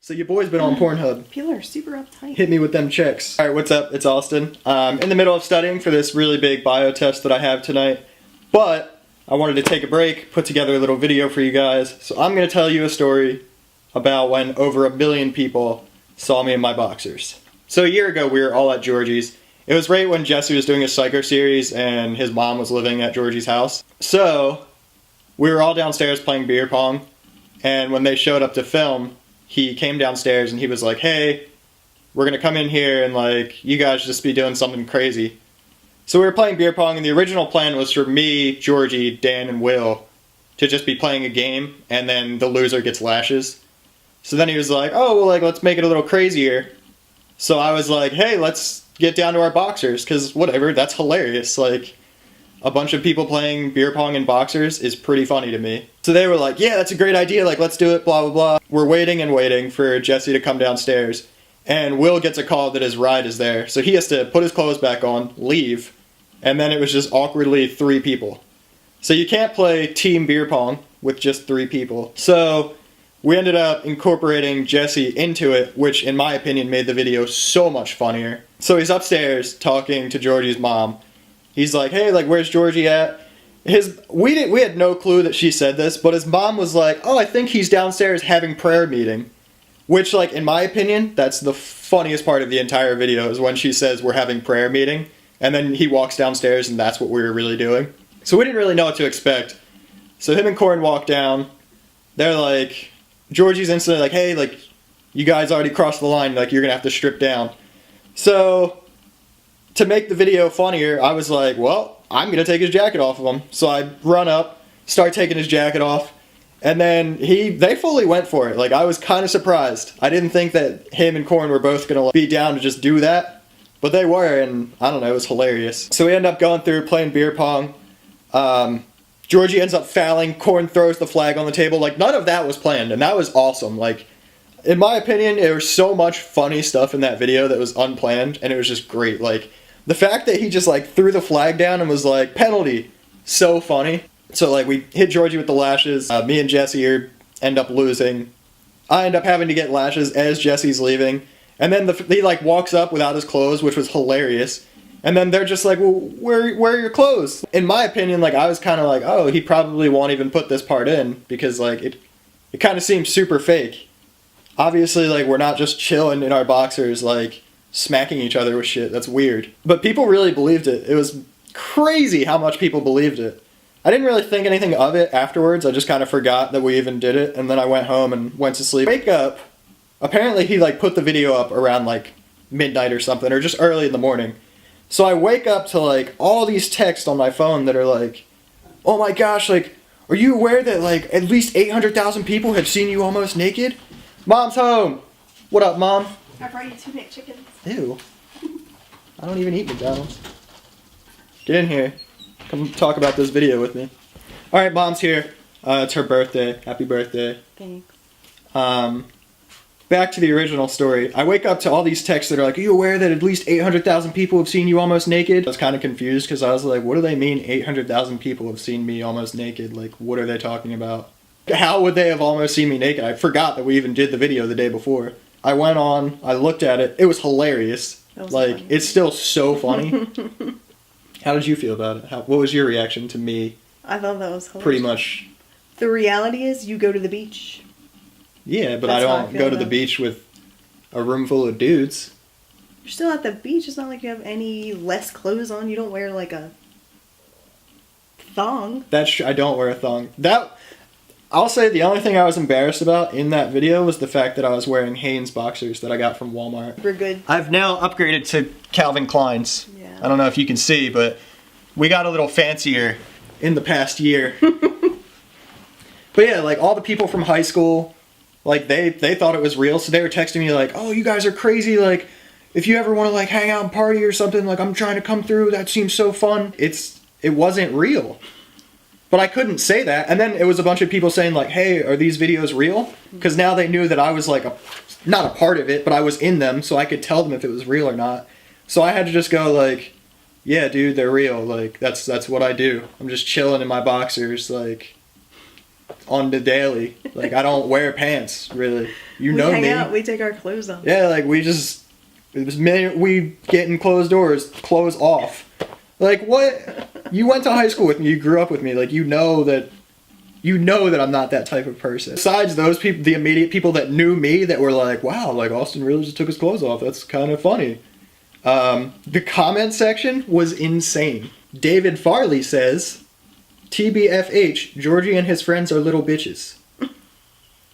So your boy's been on Pornhub. People are super uptight. Hit me with them checks. Alright, what's up? It's Austin. In the middle of studying for this really big bio test that I have tonight. But I wanted to take a break, put together a little video for you guys. So I'm going to tell you a story about when over 1 million people saw me in my boxers. So a year ago we were all at Georgie's. It was right when Jesse was doing a psycho series and his mom was living at Georgie's house. So we were all downstairs playing beer pong. And when they showed up to film, he came downstairs and he was like, hey, we're gonna come in here and like, you guys just be doing something crazy. So we were playing beer pong and the original plan was for me, Georgie, Dan, and Will to just be playing a game and then the loser gets lashes. So then he was like, oh, well, like, let's make it a little crazier. So I was like, hey, let's get down to our boxers, because whatever, that's hilarious. Like, a bunch of people playing beer pong in boxers is pretty funny to me. So they were like, yeah, that's a great idea, like, let's do it, blah, blah, blah. We're waiting and waiting for Jesse to come downstairs, and Will gets a call that his ride is there. So he has to put his clothes back on, leave, and then it was just awkwardly 3 people. So you can't play team beer pong with just 3 people. So we ended up incorporating Jesse into it, which in my opinion made the video so much funnier. So he's upstairs talking to Georgie's mom. He's like, hey, like, where's Georgie at? We had no clue that she said this, but his mom was like, oh, I think he's downstairs having prayer meeting. Which, like, in my opinion, that's the funniest part of the entire video, is when she says we're having prayer meeting, and then he walks downstairs and that's what we were really doing. So we didn't really know what to expect. So him and Corin walk down. They're like, Georgie's instantly like, hey, like, you guys already crossed the line, like, you're gonna have to strip down. So to make the video funnier, I was like, well, I'm gonna take his jacket off of him. So I run up, start taking his jacket off, and then they fully went for it. Like, I was kind of surprised. I didn't think that him and Corin were both gonna be down to just do that, but they were, and I don't know, it was hilarious. So we end up going through playing beer pong. Georgie ends up fouling, Corin throws the flag on the table. Like, none of that was planned, and that was awesome. Like, in my opinion, there was so much funny stuff in that video that was unplanned, and it was just great. Like, the fact that he just, like, threw the flag down and was like, penalty, so funny. So, like, we hit Georgie with the lashes. Me and Jesse end up losing. I end up having to get lashes as Jesse's leaving. And then he, like, walks up without his clothes, which was hilarious. And then they're just like, well, where are your clothes? In my opinion, like, I was kind of like, oh, he probably won't even put this part in, because, like, it kind of seems super fake. Obviously, like, we're not just chilling in our boxers, like, smacking each other with shit. That's weird. But people really believed it. It was crazy how much people believed it. I didn't really think anything of it afterwards. I just kind of forgot that we even did it, and then I went home and went to sleep. Wake up. Apparently he, like, put the video up around, like, midnight or something, or just early in the morning. So I wake up to, like, all these texts on my phone that are like, oh my gosh, like, are you aware that, like, at least 800,000 people have seen you almost naked? Mom's home. What up, Mom? I brought you 2 McChickens. Ew. I don't even eat McDonald's. Get in here. Come talk about this video with me. Alright, Mom's here. It's her birthday. Happy birthday. Thanks. Back to the original story. I wake up to all these texts that are like, are you aware that at least 800,000 people have seen you almost naked? I was kind of confused because I was like, what do they mean 800,000 people have seen me almost naked? Like, what are they talking about? How would they have almost seen me naked? I forgot that we even did the video the day before. I went on, I looked at it, it was hilarious. Was like, funny. It's still so funny. How did you feel about it? What was your reaction to me? I thought that was hilarious. Pretty much. The reality is, you go to the beach. Yeah, but That's I how I don't feel go to the about it. beach with a room full of dudes. You're still at the beach. It's not like you have any less clothes on. You don't wear, like, a thong. That's true. I don't wear a thong. I'll say the only thing I was embarrassed about in that video was the fact that I was wearing Hanes boxers that I got from Walmart. We're good. I've now upgraded to Calvin Klein's. Yeah. I don't know if you can see, but we got a little fancier in the past year. But yeah, like, all the people from high school, like, they thought it was real, so they were texting me like, oh, you guys are crazy, like, if you ever want to, like, hang out and party or something, like, I'm trying to come through, that seems so fun. It wasn't real. But I couldn't say that, and then it was a bunch of people saying, like, hey, are these videos real? Because now they knew that I was, like, not a part of it, but I was in them, so I could tell them if it was real or not. So I had to just go, like, yeah, dude, they're real, like, that's what I do. I'm just chilling in my boxers, like, on the daily. Like, I don't wear pants, really. You know me. We hang out, we take our clothes off. Yeah, like, we get in closed doors, clothes off. Like, what? You went to high school with me, you grew up with me, like, you know that I'm not that type of person. Besides those people, the immediate people that knew me that were like, wow, like, Austin really just took his clothes off, that's kind of funny. The comment section was insane. David Farley says, TBFH, Georgie and his friends are little bitches.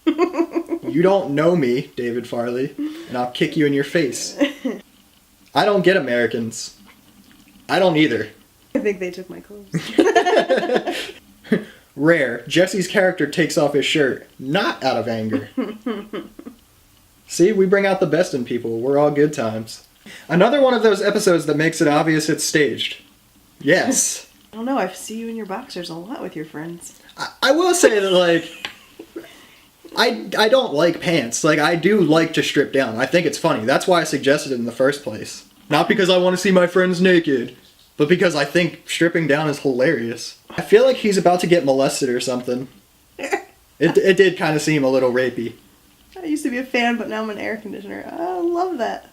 You don't know me, David Farley, and I'll kick you in your face. I don't get Americans. I don't either. I think they took my clothes. Rare. Jesse's character takes off his shirt, not out of anger. See, we bring out the best in people. We're all good times. Another one of those episodes that makes it obvious it's staged. Yes. I don't know, I see you in your boxers a lot with your friends. I will say that, like, I don't like pants. Like, I do like to strip down. I think it's funny. That's why I suggested it in the first place. Not because I want to see my friends naked, but because I think stripping down is hilarious. I feel like he's about to get molested or something. It did kind of seem a little rapey. I used to be a fan, but now I'm an air conditioner. I love that.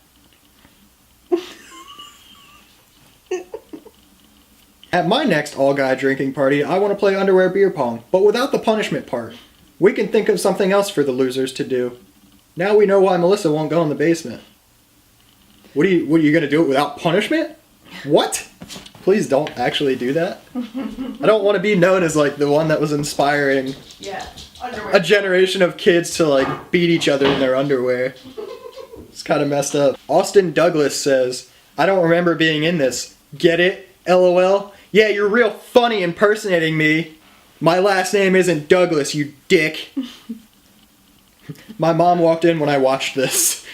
At my next all-guy drinking party, I want to play underwear beer pong, but without the punishment part. We can think of something else for the losers to do. Now we know why Melissa won't go in the basement. What are you going to do it without punishment? What? Please don't actually do that. I don't want to be known as, like, the one that was inspiring a generation of kids to, like, beat each other in their underwear. It's kind of messed up. Austin Douglas says, I don't remember being in this. Get it? LOL? Yeah, you're real funny impersonating me. My last name isn't Douglas, you dick. My mom walked in when I watched this.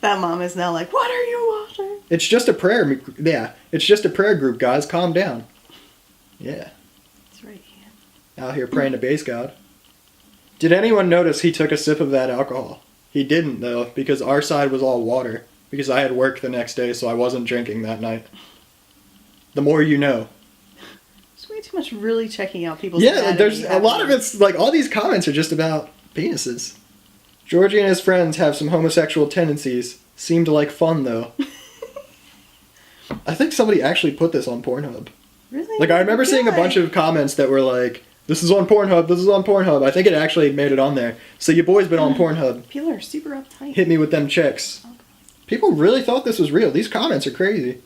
That mom is now like, what are you watching? It's just a prayer. Yeah, it's just a prayer group, guys. Calm down. Yeah. That's right, yeah. Out here praying to base God. Did anyone notice he took a sip of that alcohol? He didn't, though, because our side was all water. Because I had work the next day, so I wasn't drinking that night. The more you know. There's way too much really checking out people's Yeah, there's a lot of it's like all these comments are just about penises. Georgie and his friends have some homosexual tendencies. Seemed like fun though. I think somebody actually put this on Pornhub. Really? Like I remember seeing a bunch of comments that were like, "This is on Pornhub. This is on Pornhub." I think it actually made it on there. So your boy's been on Pornhub. People are super uptight. Hit me with them checks. Okay. People really thought this was real. These comments are crazy.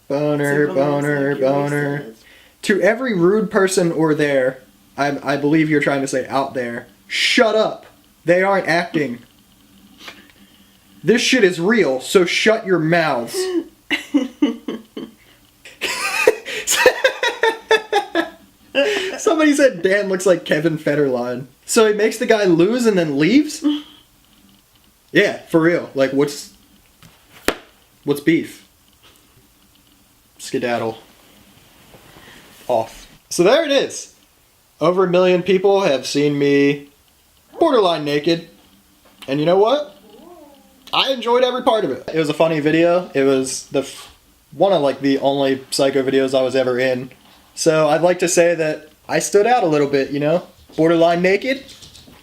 Boner, boner, boner. To every rude person or there, I believe you're trying to say out there, shut up. They aren't acting. This shit is real, so shut your mouths. Somebody said Dan looks like Kevin Federline. So he makes the guy lose and then leaves? Yeah, for real. Like, what's beef? Skedaddle. Off. So there it is. Over 1 million people have seen me borderline naked. And you know what? I enjoyed every part of it. It was a funny video. It was one of like the only psycho videos I was ever in. So I'd like to say that I stood out a little bit, you know? Borderline naked.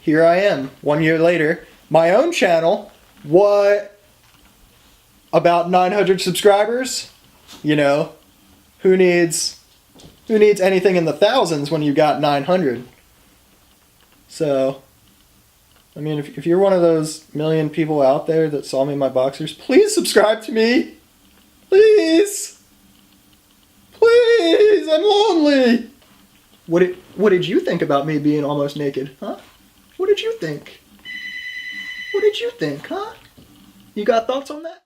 Here I am, 1 year later. My own channel, what? About 900 subscribers? You know, who needs anything in the thousands when you got 900? So, I mean, if you're one of those million people out there that saw me in my boxers, please subscribe to me. Please. Please, I'm lonely. What did you think about me being almost naked, huh? What did you think? What did you think, huh? You got thoughts on that?